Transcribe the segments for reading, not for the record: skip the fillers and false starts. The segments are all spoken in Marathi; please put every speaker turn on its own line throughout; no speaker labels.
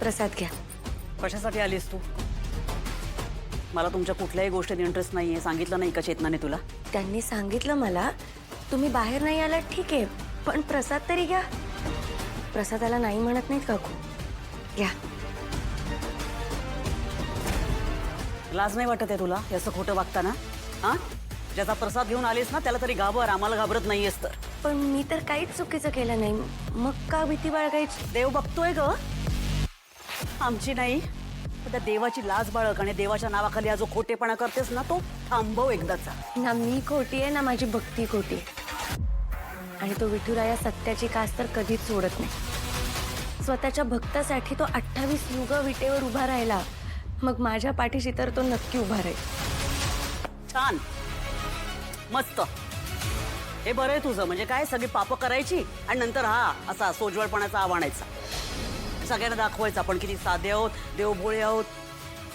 प्रसाद घ्या.
कशासाठी आलीस तू? मला तुमच्या कुठल्याही गोष्टीत इंटरेस्ट नाहीये. सांगितलं नाही का चेतनाने तुला?
त्यांनी सांगितलं मला तुम्ही बाहेर नाही आलात ठीक आहे, पण प्रसाद तरी घ्या. प्रसादाला नाही म्हणत नाहीत काकू. घ्या.
लाज नाही वाटत आहे तुला हे असं खोटं वागताना? हा, ज्याचा प्रसाद घेऊन आलीस ना त्याला तरी घाबर, आम्हाला घाबरत नाहीयेस तर.
पण मी तर काहीच चुकीचं केलं नाही, मग का भीती बाळगायची?
देव बघतोय ग, आमची नाही. त्या देवाची लाज बाळग आणि देवाच्या नावाखाली हा जो खोटेपणा करतेस ना तो थांबव एकदाचा.
ना मी खोटी आहे ना माझी भक्ती खोटी आहे. आणि तो विठुराया सत्याची कास तर कधीच सोडत नाही. स्वतःच्या भक्तासाठी तो 28 युग विटेवर उभा राहिला, मग माझ्या पाठीशी तर तो नक्की उभा राहील.
छान, मस्त. हे बरं आहे तुझं. म्हणजे काय, सगळी पापं करायची आणि नंतर हा असा सोजवळपणाचा आवाणायचा, सगळ्यांना दाखवायचं आपण किती साधे आहोत, देवभोळे आहोत,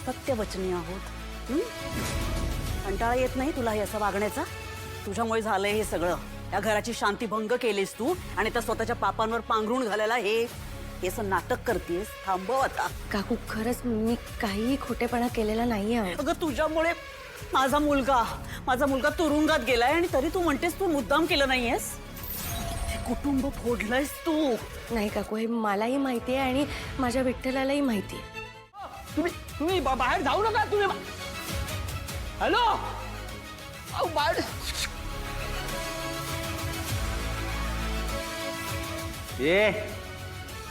सत्यवचनी आहोत. कंटाळा येत नाही तुला हे असं वागण्याचा? तुझ्यामुळे झालंय हे सगळं. या घराची शांती भंग केलीस तू आणि त्या स्वतःच्या पापांवर पांघरून घालायला हे असं नाटक करतेस. थांबव आता.
काकू खरंच मी काहीही खोटेपणा केलेला नाहीये.
अगं तुझ्यामुळे माझा मुलगा तुरुंगात गेलाय आणि तरी तू म्हणतेस तू मुद्दाम केलं नाहीयेस. कुटुंब फोडलंयस तू.
नाही काकू, हे मलाही माहिती आहे आणि माझ्या विठ्ठलालाही माहिती आहे.
तुम्ही बाहेर जाऊ नका. तुम्ही हॅलो, बाहेर.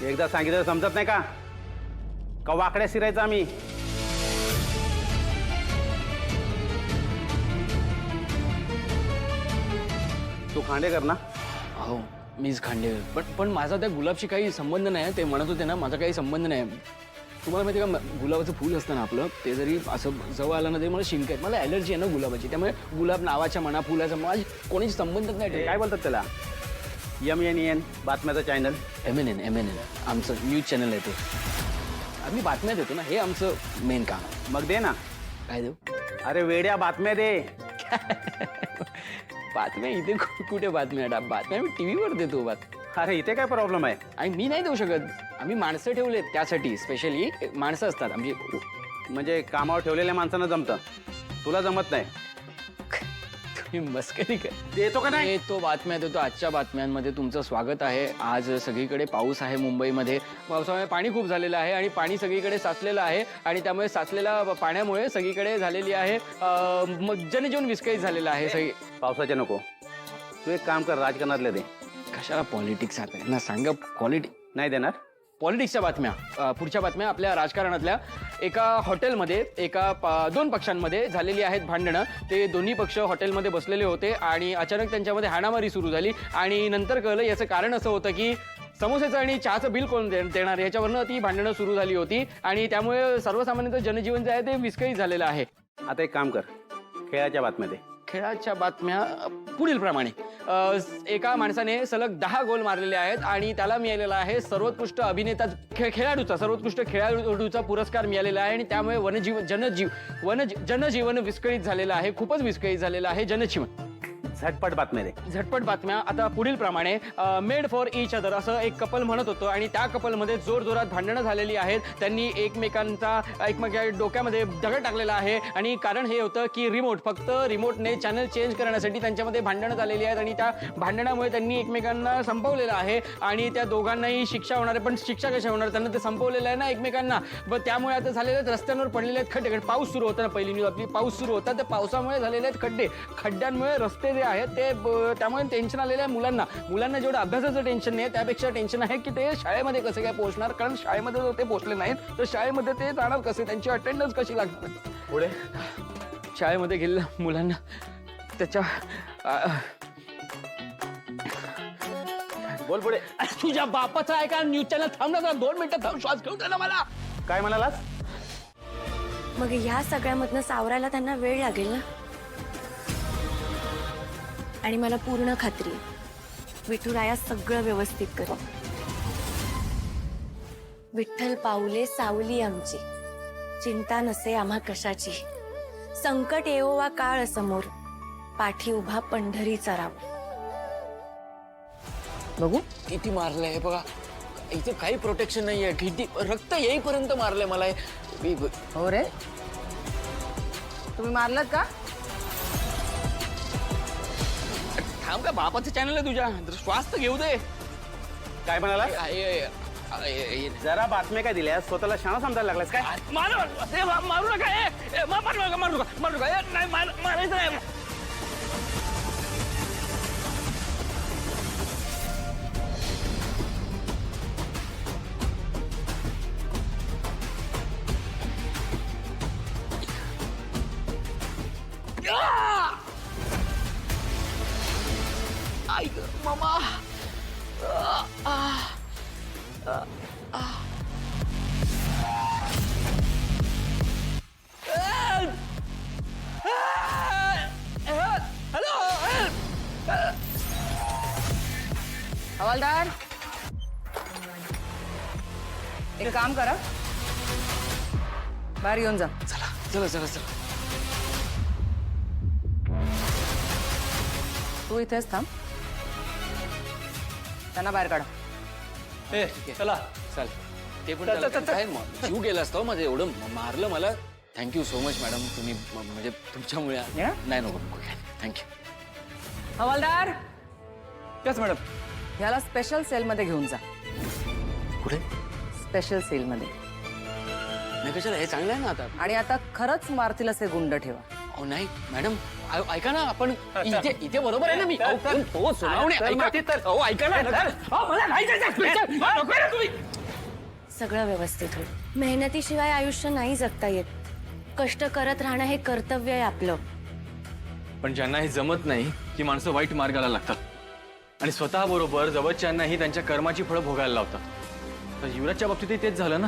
एकदा सांगितलं समजत नाही का? का वाकड्या शिरायचं आम्ही? तू खांडेकर ना?
हो, मीच खांडेकर. पण माझा त्या गुलाबशी काही संबंध नाही. ते म्हणत होते ना माझा काही संबंध नाही. तुम्हाला माहिती का, गुलाबाचं फूल असतं ना आपलं, ते जरी असं जवळ आलं ना तरी मला शिंक आहे. मला ॲलर्जी आहे ना गुलाबाची, त्यामुळे गुलाब नावाच्या म्हणा फुलाचा माझी कोणाची संबंधच नाही.
काय बोलतात त्याला? MNN बातम्याचं चॅनल.
MNN आमचं न्यूज चॅनल आहे ते. आम्ही बातम्या देतो ना, हे आमचं मेन काम.
मग दे ना.
काय देऊ?
अरे वेड्या, बातम्या दे.
बातम्या इथे कुठे बातम्या? बातम्या मी टीव्हीवर देतो
अरे इथे काय प्रॉब्लेम आहे?
आणि मी नाही देऊ शकत. आम्ही माणसं ठेवलेत त्यासाठी, स्पेशली माणसं असतात आमची.
म्हणजे कामावर ठेवलेल्या माणसांना जमतं, तुला जमत नाही.
तुम्ही मस्करी कर.
देतो का नाही?
तो बातम्या देतो. आजच्या बातम्यांमध्ये तुमचं स्वागत आहे. आज सगळीकडे पाऊस आहे मुंबईमध्ये. पावसामुळे पाणी खूप झालेलं आहे आणि पाणी सगळीकडे साचलेलं आहे आणि त्यामुळे साचलेल्या पाण्यामुळे सगळीकडे झालेली आहे जनजीवन विस्कळीत झालेलं आहे. सगळी
पावसाचे नको, तू एक काम कर, राजकारणातले दे.
कशाला पॉलिटिक्स आता ना? सांगा.
नाही देणार?
पॉलिटिक्सच्या बातम्या, पुढच्या बातम्या आपल्या राजकारणातल्या. एका हॉटेलमध्ये दोन पक्षांमध्ये झालेली आहेत भांडणं. ते दोन्ही पक्ष हॉटेलमध्ये बसलेले होते आणि अचानक त्यांच्यामध्ये हाणामारी सुरू झाली आणि नंतर कळलं याचं कारण असं होतं की समोसेचं आणि चहाचं बिल कोण देणार याच्यावरनं ती भांडणं सुरू झाली होती आणि त्यामुळे सर्वसामान्य जनजीवन जे आहे ते विस्कळीत झालेलं आहे.
आता एक काम कर, खेळाच्या बातम्या दे.
खेळाच्या बातम्या पुढील प्रमाणे. एका माणसाने सलग 10 गोल मारलेले आहेत आणि त्याला मिळालेला आहे सर्वोत्कृष्ट अभिनेता सर्वोत्कृष्ट खेळाडूचा पुरस्कार मिळालेला आहे आणि त्यामुळे जनजीवन विस्कळीत झालेलं आहे. खूपच विस्कळीत झालेलं आहे जनजीवन.
झटपट बातम्या दे.
झटपट बातम्या आता पुढील प्रमाणे. मेड फॉर इच अदर असं एक कपल म्हणत होतं आणि त्या कपलमध्ये जोरजोरात भांडणं झालेली आहेत. त्यांनी एकमेकांच्या डोक्यामध्ये दगड टाकलेला आहे आणि कारण हे होतं की फक्त रिमोटने चॅनल चेंज करण्यासाठी त्यांच्यामध्ये भांडणं झालेली आहेत आणि त्या भांडणामुळे त्यांनी एकमेकांना संपवलेलं आहे आणि त्या दोघांनाही शिक्षा होणार आहे. पण शिक्षा कशा होणार? त्यांना ते संपवलेलं आहे ना एकमेकांना. त्यामुळे आता झालेले आहेत रस्त्यांवर पडलेले आहेत खड्डे. पाऊस सुरू होता ना, पहिली न्यूज आपली. पाऊस सुरू होता, त्या पावसामुळे झालेले आहेत खड्डे. खड्ड्यांमुळे रस्ते जे आहेत ते त्यामुळे टेन्शन आलेलं आहे मुलांना जेवढं अभ्यासाचं टेन्शन नाही त्यापेक्षा टेन्शन आहे की ते शाळेमध्ये कसे काय पोहोचणार. कारण शाळेमध्ये जर ते पोहोचले नाहीत तर शाळेमध्ये ते जाणार कसे, त्यांची अटेंडन्स कशी लागणार.
पुढे
शाळेमध्ये गेलेल्या मुलांना त्याच्या
बोल पुढे.
तुझ्या बापाचा आहे का न्यूज चॅनल? थांब ना 2 मिनिटं, थांब, श्वास घेऊन ना मला.
काय म्हणालास?
मग ह्या सगळ्यामधनं सावरायला त्यांना वेळ लागेल ना. आणि मला पूर्ण खात्री आहे विठुराया सगळं व्यवस्थित करेल. विठ्ठल पाऊले सावली आमची, चिंता नसे आम्हा कशाची. संकट येवो वा काळ समोर, पाठी उभा पंढरीचा राम.
बघू किती मारलंय बघा.
इथे काही प्रोटेक्शन नाहीये. किती रक्त येईपर्यंत मारलंय मला
हो रे, तुम्ही मारलात का?
थांब का, बापाचं चॅनल आहे तुझ्या, श्वास तर घेऊ दे.
काय म्हणाला? जरा
मारू
बातम्या काय दिल्या, स्वतःला शाणा समजायला लागलास काय?
नका, मारू नका, नाही मारायचं नाही. ऐक मामा. हॅलो.
हवालदार, एक काम करा, बाहेर येऊन जा.
चला.
तू इथेच थांब, त्यांना बाहेर काढा.
चला
चल. ते पण काय जीव गेला असतो माझं, एवढं मारलं मला. थँक्यू सो मच मॅडम, तुम्ही म्हणजे तुमच्यामुळे.
या?
नाही नको थँक्यू.
हवालदार,
यस मॅडम.
ह्याला स्पेशल सेलमध्ये घेऊन जा.
कुठे?
स्पेशल सेलमध्ये.
नाही कशाला, हे चांगलं आहे ना आता.
आणि आता खरंच मारतील असे गुंड ठेवा.
अहो नाही मॅडम, ऐका ना, आपण इथे बरोबर आहे ना मी. सुनावणे ऐका ना. मला नाही जायचं. नको ना तुम्ही.
सगळं व्यवस्थित होईल. मेहनतीशिवाय आयुष्य नाही जगता येत. कष्ट करत राहणं हे कर्तव्य आहे आपलं.
पण ज्यांना हे जमत नाही ती माणसं वाईट मार्गाला लागतात आणि स्वतः बरोबर जवळच्यांनाही त्यांच्या कर्माची फळं भोगायला लावतात. तर युवराजच्या बाबतीतही तेच झालं ना.